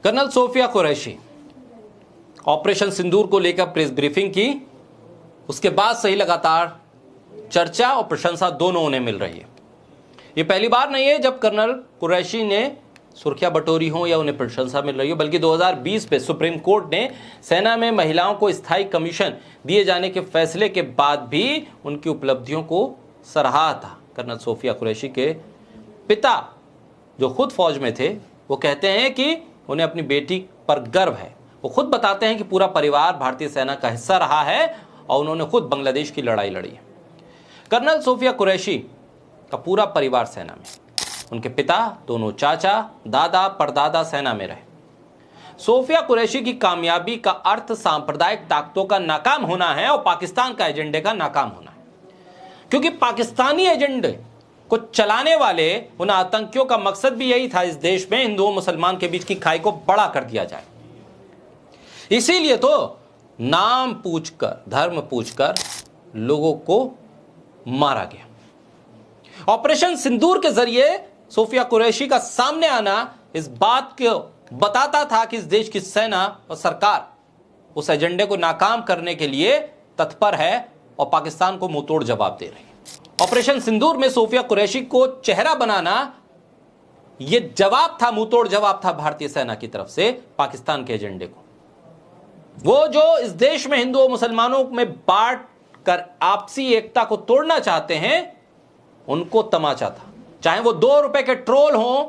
Colonel Sophia Qureshi operation सिंदूर को लेकर press briefing की, उसके बाद से ही लगातार चर्चा और प्रशंसा दोनों उन्हें मिल रही है। ये पहली बार नहीं है जब कर्नल कुरैशी ने सुर्खियां बटोरी हो या उन्हें प्रशंसा मिल रही हो, बल्कि 2020 में सुप्रीम कोर्ट ने सेना में महिलाओं को स्थायी कमीशन दिए जाने के फैसले के बाद भी उनकी उपलब्धियों को सराहा था। कर्नल सोफिया कुरैशी के पिता जो खुद फौज में थे, वो कहते हैं कि उन्हें अपनी बेटी पर गर्व है। वो खुद बताते हैं कि पूरा परिवार भारतीय सेना का हिस्सा रहा है और उन्होंने खुद बांग्लादेश की लड़ाई लड़ी है। कर्नल सोफिया कुरैशी का पूरा परिवार सेना में, उनके पिता, दोनों चाचा, दादा, परदादा सेना में रहे। सोफिया कुरैशी की कामयाबी का अर्थ सांप्रदायिक ताकतों का नाकाम होना है और पाकिस्तान का एजेंडे का नाकाम होना है, क्योंकि पाकिस्तानी एजेंडे को चलाने वाले उन आतंकियों का मकसद भी यही था, इस देश में हिंदुओं मुसलमान के बीच की खाई को बड़ा कर दिया जाए। इसीलिए तो नाम पूछकर, धर्म पूछकर लोगों को मारा गया। ऑपरेशन सिंदूर के जरिए सोफिया कुरैशी का सामने आना इस बात को बताता था कि इस देश की सेना और सरकार उस एजेंडे को नाकाम करने के लिए तत्पर है और पाकिस्तान को मुंहतोड़ जवाब दे रही है। ऑपरेशन सिंदूर में सोफिया कुरैशी को चेहरा बनाना यह जवाब था, मुंहतोड़ जवाब था भारतीय सेना की तरफ से पाकिस्तान के एजेंडे को। वो जो इस देश में हिंदुओं मुसलमानों में बांट कर आपसी एकता को तोड़ना चाहते हैं, उनको तमाचा था। चाहे वो 2 रुपए के ट्रोल हों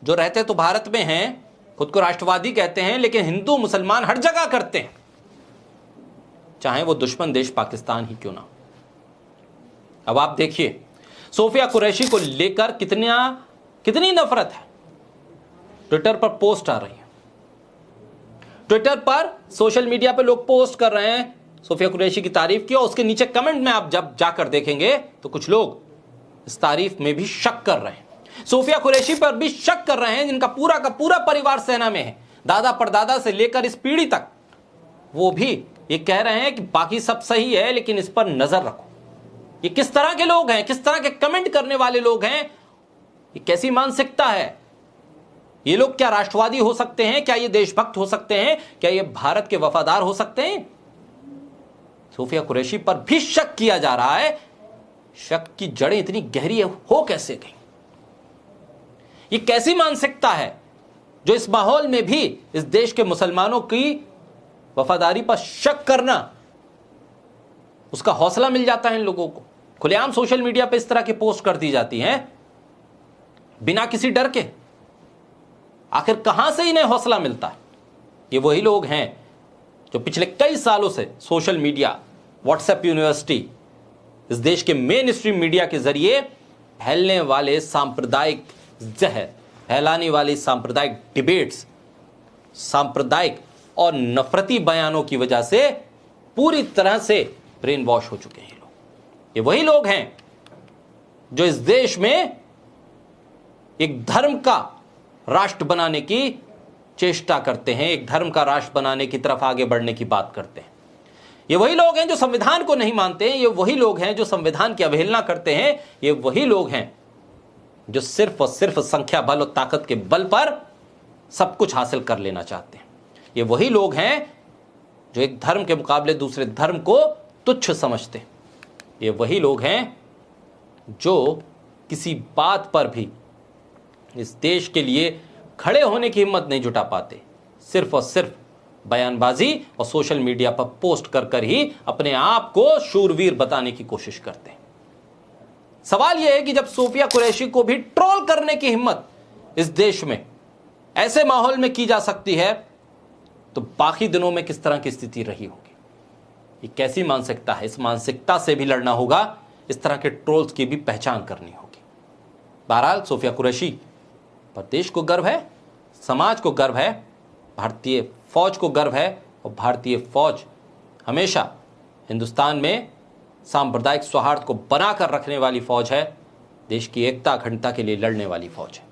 जो रहते तो भारत में हैं, खुद को राष्ट्रवादी कहते हैं, लेकिन हिंदू मुसलमान हर जगह करते हैं, चाहे वो दुश्मन देश पाकिस्तान ही क्यों ना। अब आप देखिए सोफिया कुरैशी को लेकर कितनी नफरत है। ट्विटर पर पोस्ट आ रही है, ट्विटर पर सोशल मीडिया पे लोग पोस्ट कर रहे हैं सोफिया कुरैशी की तारीफ की, और उसके नीचे कमेंट में आप जब जाकर देखेंगे तो कुछ लोग इस तारीफ में भी शक कर रहे हैं, सोफिया कुरैशी पर भी शक कर रहे हैं, जिनका पूरा का पूरा परिवार सेना में है, दादा परदादा से लेकर इस पीढ़ी तक। वो भी ये कह रहे हैं कि बाकी सब सही है लेकिन इस पर नजर रखो। ये किस तरह के लोग हैं, किस तरह के कमेंट करने वाले लोग हैं, ये कैसी मानसिकता है? ये लोग क्या राष्ट्रवादी हो सकते हैं? क्या ये देशभक्त हो सकते हैं? क्या ये भारत के वफादार हो सकते हैं? सोफिया कुरैशी पर भी शक किया जा रहा है। शक की जड़ें इतनी गहरी हो कैसे गई? ये कैसी मानसिकता है जो इस माहौल में भी इस देश के मुसलमानों की वफादारी पर शक करना, उसका हौसला मिल जाता है इन लोगों को। खुलेआम सोशल मीडिया पे इस तरह की पोस्ट कर दी जाती हैं बिना किसी डर के। आखिर कहां से इन्हें हौसला मिलता है? ये वही लोग हैं जो पिछले कई सालों से सोशल मीडिया, व्हाट्सएप यूनिवर्सिटी, इस देश के मेन स्ट्रीम मीडिया के जरिए फैलने वाले सांप्रदायिक जहर, फैलाने वाली सांप्रदायिक डिबेट्स, सांप्रदायिक और नफरती बयानों की वजह से पूरी तरह से ब्रेन वॉश हो चुके हैं लोग। ये वही लोग हैं जो इस देश में एक धर्म का राष्ट्र बनाने की चेष्टा करते हैं, एक धर्म का राष्ट्र बनाने की तरफ आगे बढ़ने की बात करते हैं। ये वही लोग हैं जो संविधान को नहीं मानते हैं, ये वही लोग हैं जो संविधान की अवहेलना करते हैं, ये वही लोग हैं जो सिर्फ और सिर्फ संख्या बल और ताकत के बल पर सब कुछ हासिल कर लेना चाहते हैं। ये वही लोग हैं जो एक धर्म के मुकाबले दूसरे धर्म को तुच्छ समझते हैं। ये वही लोग हैं जो किसी बात पर भी इस देश के लिए खड़े होने की हिम्मत नहीं जुटा पाते, सिर्फ और सिर्फ बयानबाजी और सोशल मीडिया पर पोस्ट कर ही अपने आप को शूरवीर बताने की कोशिश करते हैं। सवाल यह है कि जब सोफिया कुरैशी को भी ट्रोल करने की हिम्मत इस देश में ऐसे माहौल में की जा सकती है, तो बाकी दिनों में किस तरह की स्थिति रही होगी? ये कैसी मानसिकता है? इस मानसिकता से भी लड़ना होगा, इस तरह के ट्रोल्स की भी पहचान करनी होगी। बहरहाल सोफिया कुरैशी पर देश को गर्व है, समाज को गर्व है, भारतीय फौज को गर्व है, और भारतीय फौज हमेशा हिंदुस्तान में सांप्रदायिक सौहार्द को बनाकर रखने वाली फौज है, देश की एकता अखंडता के लिए लड़ने वाली फौज है।